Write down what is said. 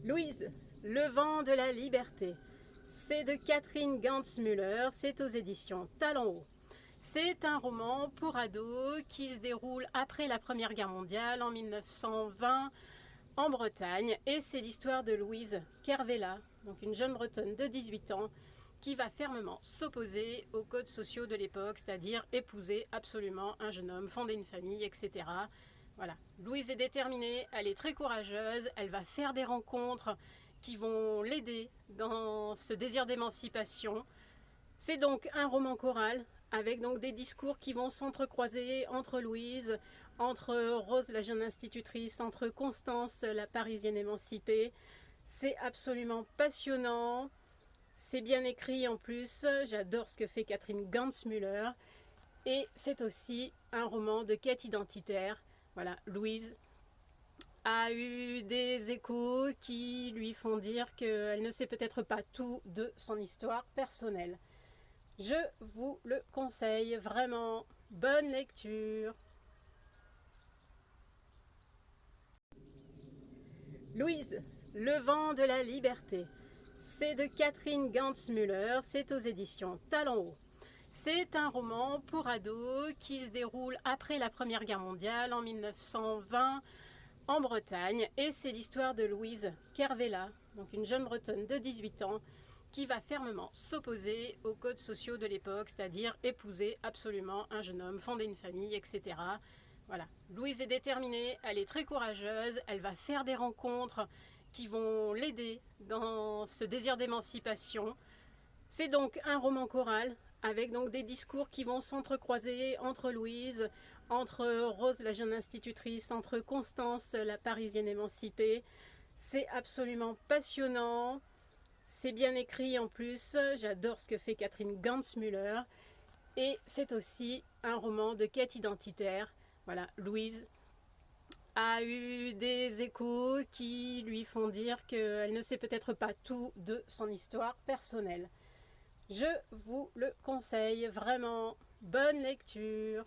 Louise, le vent de la liberté. C'est de Catherine Gantzmüller, c'est aux éditions Talent Haut. C'est un roman pour ados qui se déroule après la Première Guerre mondiale en 1920 en Bretagne, et c'est l'histoire de Louise Kervella, donc une jeune bretonne de 18 ans qui va fermement s'opposer aux codes sociaux de l'époque, c'est-à-dire épouser absolument un jeune homme, fonder une famille, etc. Voilà, Louise est déterminée, elle est très courageuse, elle va faire des rencontres qui vont l'aider dans ce désir d'émancipation. C'est donc un roman choral avec donc des discours qui vont s'entrecroiser entre Louise, entre Rose la jeune institutrice, entre Constance la parisienne émancipée. C'est absolument passionnant, c'est bien écrit en plus, j'adore ce que fait Catherine Gantzmüller, et c'est aussi un roman de quête identitaire. Voilà, Louise a eu des échos qui lui font dire qu'elle ne sait peut-être pas tout de son histoire personnelle. Je vous le conseille vraiment. Bonne lecture. Louise, le vent de la liberté. C'est de Catherine Gantzmüller, c'est aux éditions Talent Haut. C'est un roman pour ados qui se déroule après la Première Guerre mondiale en 1920 en Bretagne, et c'est l'histoire de Louise Kervella, donc une jeune bretonne de 18 ans qui va fermement s'opposer aux codes sociaux de l'époque, c'est-à-dire épouser absolument un jeune homme, fonder une famille, etc. Voilà, Louise est déterminée, elle est très courageuse, elle va faire des rencontres qui vont l'aider dans ce désir d'émancipation. C'est donc un roman choral avec donc des discours qui vont s'entrecroiser entre Louise, entre Rose la jeune institutrice, entre Constance la parisienne émancipée. C'est absolument passionnant, c'est bien écrit en plus, j'adore ce que fait Catherine Gantzmüller, et c'est aussi un roman de quête identitaire. Voilà, Louise a eu des échos qui lui font dire qu'elle ne sait peut-être pas tout de son histoire personnelle. Je vous le conseille vraiment. Bonne lecture.